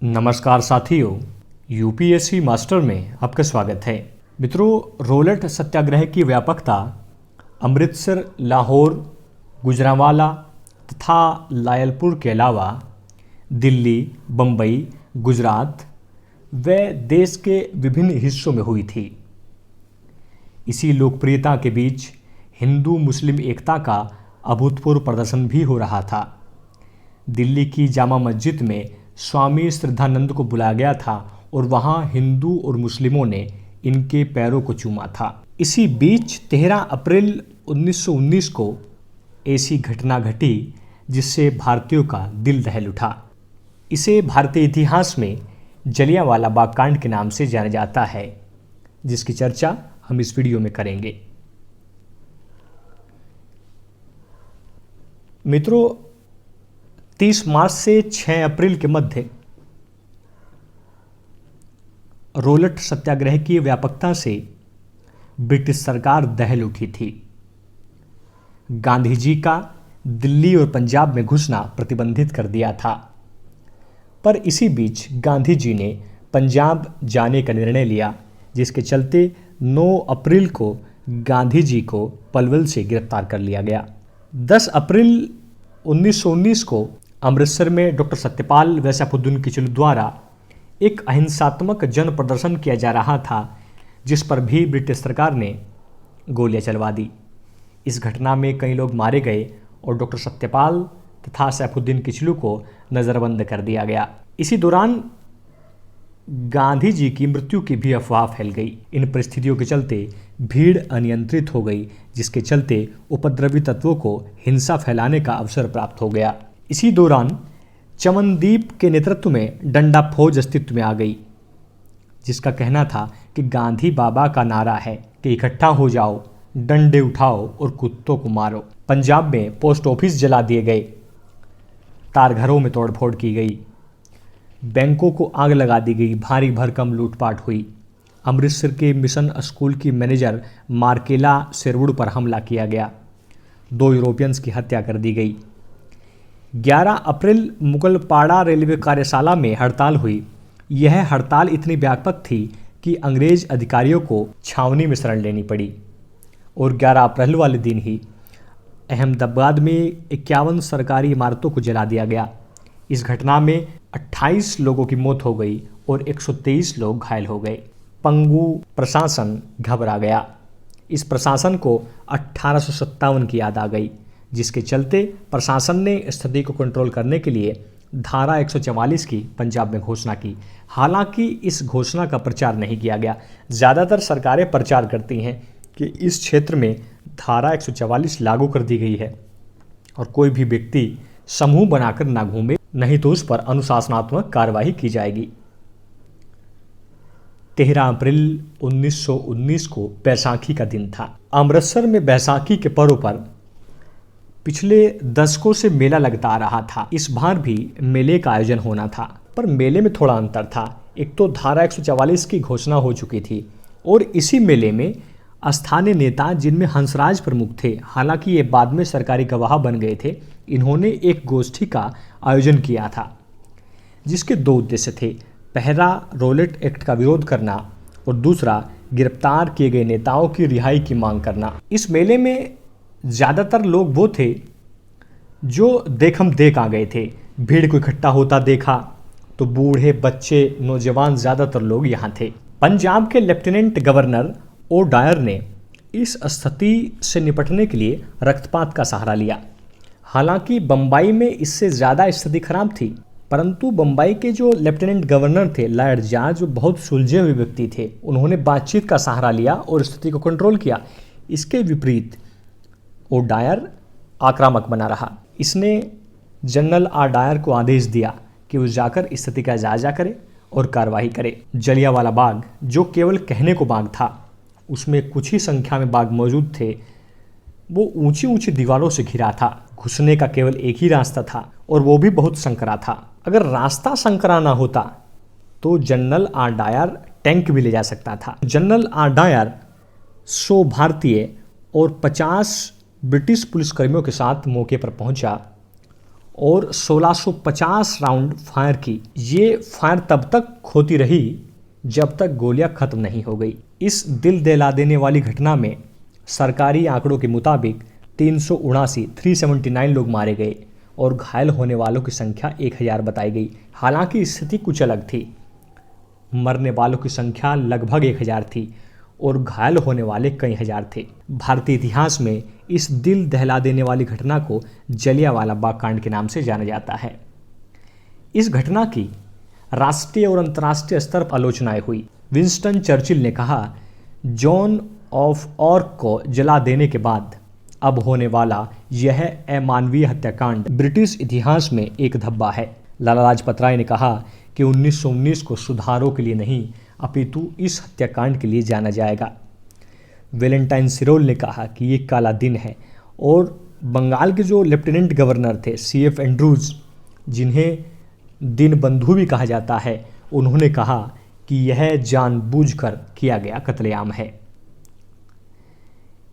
नमस्कार साथियों, UPSC master में आपका स्वागत है। मित्रों, रोलट सत्याग्रह की व्यापकता अमृतसर, लाहौर, गुजरांवाला तथा लायलपुर के अलावा दिल्ली, बम्बई, गुजरात व देश के विभिन्न हिस्सों में हुई थी। इसी लोकप्रियता के बीच हिंदू मुस्लिम एकता का अभूतपूर्व प्रदर्शन भी हो रहा था। दिल्ली की जामा मस्जिद में स्वामी श्रद्धानंद को बुलाया गया था और वहां हिंदू और मुस्लिमों ने इनके पैरों को चूमा था। इसी बीच 13 अप्रैल 1919 को ऐसी घटना घटी जिससे भारतीयों का दिल दहल उठा। इसे भारतीय इतिहास में जलियांवाला बाग कांड के नाम से जाना जाता है, जिसकी चर्चा हम इस वीडियो में करेंगे। मित्रों, 30 मार्च से 6 अप्रैल के मध्य रोलट सत्याग्रह की व्यापकता से ब्रिटिश सरकार दहल उठी थी। गांधी जी का दिल्ली और पंजाब में घुसना प्रतिबंधित कर दिया था, पर इसी बीच गांधी जी ने पंजाब जाने का निर्णय लिया, जिसके चलते 9 अप्रैल को गांधी जी को पलवल से गिरफ्तार कर लिया गया। 10 अप्रैल 1919 को अमृतसर में डॉक्टर सत्यपाल व सैफुद्दीन किचलू द्वारा एक अहिंसात्मक जन प्रदर्शन किया जा रहा था, जिस पर भी ब्रिटिश सरकार ने गोलियां चलवा दी। इस घटना में कई लोग मारे गए और डॉक्टर सत्यपाल तथा सैफुद्दीन किचलू को नज़रबंद कर दिया गया। इसी दौरान गांधी जी की मृत्यु की भी अफवाह फैल गई। इन परिस्थितियों के चलते भीड़ अनियंत्रित हो गई, जिसके चलते उपद्रवी तत्वों को हिंसा फैलाने का अवसर प्राप्त हो गया। इसी दौरान चमनदीप के नेतृत्व में डंडा फौज अस्तित्व में आ गई, जिसका कहना था कि गांधी बाबा का नारा है कि इकट्ठा हो जाओ, डंडे उठाओ और कुत्तों को मारो। पंजाब में पोस्ट ऑफिस जला दिए गए, तारघरों में तोड़फोड़ की गई, बैंकों को आग लगा दी गई, भारी भरकम लूटपाट हुई। अमृतसर के मिशन स्कूल की मैनेजर मार्केला शेरवुड पर हमला किया गया। 2 यूरोपियंस की हत्या कर दी गई। 11 अप्रैल मुगलपाड़ा रेलवे कार्यशाला में हड़ताल हुई। यह हड़ताल इतनी व्यापक थी कि अंग्रेज अधिकारियों को छावनी में शरण लेनी पड़ी और 11 अप्रैल वाले दिन ही अहमदाबाद में 51 सरकारी इमारतों को जला दिया गया। इस घटना में 28 लोगों की मौत हो गई और 123 लोग घायल हो गए। पंगू प्रशासन घबरा गया। इस प्रशासन को 1857 की याद आ गई, जिसके चलते प्रशासन ने स्थिति को कंट्रोल करने के लिए धारा 144 की पंजाब में घोषणा की। हालांकि इस घोषणा का प्रचार नहीं किया गया। ज़्यादातर सरकारें प्रचार करती हैं कि इस क्षेत्र में धारा 144 लागू कर दी गई है और कोई भी व्यक्ति समूह बनाकर ना घूमे, नहीं तो उस पर अनुशासनात्मक कार्रवाई की जाएगी। 13 अप्रैल 1919 को बैसाखी का दिन था। अमृतसर में बैसाखी के पर्व पर पिछले दशकों से मेला लगता आ रहा था। इस बार भी मेले का आयोजन होना था, पर मेले में थोड़ा अंतर था। एक तो धारा 144 की घोषणा हो चुकी थी और इसी मेले में स्थानीय नेता, जिनमें हंसराज प्रमुख थे, हालांकि ये बाद में सरकारी गवाह बन गए थे, इन्होंने एक गोष्ठी का आयोजन किया था, जिसके 2 उद्देश्य थे। पहला, रोलेट एक्ट का विरोध करना और दूसरा, गिरफ्तार किए गए नेताओं की रिहाई की मांग करना। इस मेले में ज़्यादातर लोग वो थे जो देखम देख आ गए थे। भीड़ को इकट्ठा होता देखा तो बूढ़े, बच्चे, नौजवान, ज़्यादातर लोग यहाँ थे। पंजाब के लेफ्टिनेंट गवर्नर ओ डायर ने इस स्थिति से निपटने के लिए रक्तपात का सहारा लिया। हालांकि बम्बई में इससे ज़्यादा स्थिति खराब थी, परंतु बम्बई के जो लेफ्टिनेंट गवर्नर थे लॉर्ड जॉर्ज, जो बहुत सुलझे हुए व्यक्ति थे, उन्होंने बातचीत का सहारा लिया और स्थिति को कंट्रोल किया। इसके विपरीत ओ डायर आक्रामक बना रहा। इसने जनरल आर डायर को आदेश दिया कि वो जाकर स्थिति का जायजा करे और कार्रवाई करे। जलियांवाला बाग, जो केवल कहने को बाग था, उसमें कुछ ही संख्या में बाग मौजूद थे। वो ऊंची ऊंची दीवारों से घिरा था। घुसने का केवल एक ही रास्ता था और वो भी बहुत संकरा था। अगर रास्ता संकरा ना होता तो जनरल आर डायर टैंक भी ले जा सकता था। जनरल आर डायर 100 भारतीय और 50 ब्रिटिश पुलिसकर्मियों के साथ मौके पर पहुंचा और 1650 राउंड फायर की। ये फायर तब तक होती रही जब तक गोलियां खत्म नहीं हो गई। इस दिल दहला देने वाली घटना में सरकारी आंकड़ों के मुताबिक 379 लोग मारे गए और घायल होने वालों की संख्या 1000 बताई गई। हालांकि स्थिति कुछ अलग थी। मरने वालों की संख्या लगभग 1000 थी और घायल होने वाले कई हजार थे। भारतीय इतिहास में इस दिल दहला देने वाली घटना को जलियांवाला बाग कांड के नाम से जाना जाता है। इस घटना की राष्ट्रीय और अंतर्राष्ट्रीय स्तर पर आलोचनाएं हुई। विंस्टन चर्चिल ने कहा, जॉन ऑफ आर्क को जला देने के बाद अब होने वाला यह अमानवीय हत्याकांड ब्रिटिश इतिहास में एक धब्बा है। लाला लाजपत राय ने कहा कि 1919 को सुधारों के लिए नहीं अपितु इस हत्याकांड के लिए जाना जाएगा। वेलेंटाइन सिरोल ने कहा कि ये काला दिन है। और बंगाल के जो लेफ्टिनेंट गवर्नर थे CF एंड्रूज, जिन्हें दीनबंधु भी कहा जाता है, उन्होंने कहा कि यह जानबूझकर किया गया कत्लेआम है।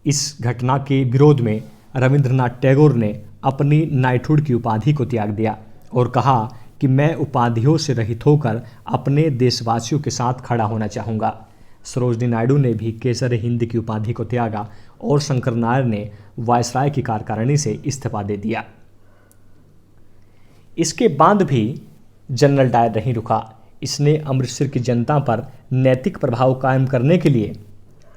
इस घटना के विरोध में रविंद्रनाथ टैगोर ने अपनी नाइटहुड की उपाधि को त्याग दिया और कहा कि मैं उपाधियों से रहित होकर अपने देशवासियों के साथ खड़ा होना चाहूँगा। सरोजनी नायडू ने भी केसर हिंद की उपाधि को त्यागा और शंकर नायर ने वायसराय की कार्यकारिणी से इस्तीफा दे दिया। इसके बाद भी जनरल डायर नहीं रुका। इसने अमृतसर की जनता पर नैतिक प्रभाव कायम करने के लिए,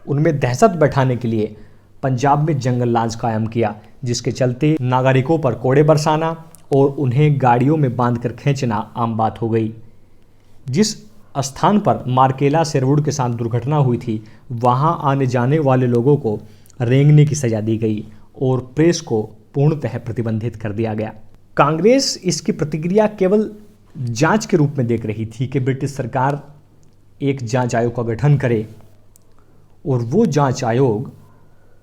उनमें दहशत बैठाने के लिए पंजाब में जंगल राज कायम किया, जिसके चलते नागरिकों पर कोड़े बरसाना और उन्हें गाड़ियों में बांधकर खींचना आम बात हो गई। जिस स्थान पर मार्केला शेरवुड के साथ दुर्घटना हुई थी, वहां आने जाने वाले लोगों को रेंगने की सजा दी गई और प्रेस को पूर्णतः प्रतिबंधित कर दिया गया। कांग्रेस इसकी प्रतिक्रिया केवल जांच के रूप में देख रही थी कि ब्रिटिश सरकार एक जांच आयोग का गठन करे और वो जांच आयोग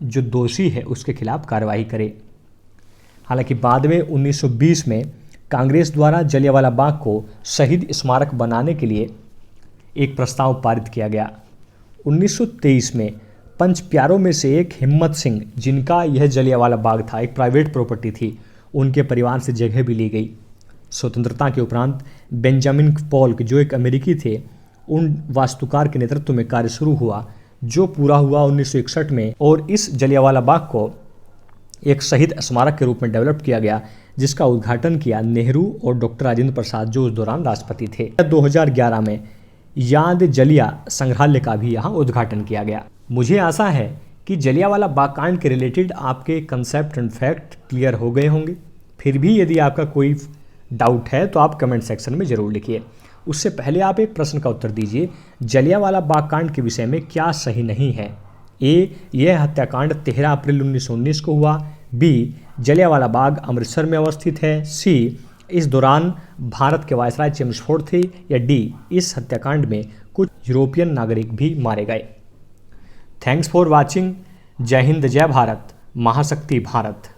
जो दोषी है उसके खिलाफ कार्रवाई करे। हालांकि बाद में 1920 में कांग्रेस द्वारा जलियांवाला बाग को शहीद स्मारक बनाने के लिए एक प्रस्ताव पारित किया गया। 1923 में पंच प्यारों में से एक हिम्मत सिंह, जिनका यह जलियांवाला बाग था, एक प्राइवेट प्रॉपर्टी थी, उनके परिवार से जगह भी ली गई। स्वतंत्रता के उपरांत बेंजामिन पोल्क, जो एक अमेरिकी थे, उन वास्तुकार के नेतृत्व में कार्य शुरू हुआ, जो पूरा हुआ 1961 में। और इस जलियांवाला बाग को एक शहीद स्मारक के रूप में डेवलप किया गया, जिसका उद्घाटन किया नेहरू और डॉक्टर राजेंद्र प्रसाद, जो उस दौरान राष्ट्रपति थे। 2011 में याद जलिया संग्रहालय का भी यहाँ उद्घाटन किया गया। मुझे आशा है कि जलियांवाला बाग कांड के रिलेटेड आपके कंसेप्ट एंड फैक्ट क्लियर हो गए होंगे। फिर भी यदि आपका कोई डाउट है तो आप कमेंट सेक्शन में ज़रूर लिखिए। उससे पहले आप एक प्रश्न का उत्तर दीजिए, जलियांवाला बाग कांड के विषय में क्या सही नहीं है? ए, यह हत्याकांड 13 अप्रैल 1919 को हुआ। बी, जलियांवाला बाग अमृतसर में अवस्थित है। सी, इस दौरान भारत के वायसराय चेम्सफोर्ड थे। या डी, इस हत्याकांड में कुछ यूरोपियन नागरिक भी मारे गए। Thanks for watching. जय हिंद, जय भारत, महाशक्ति भारत।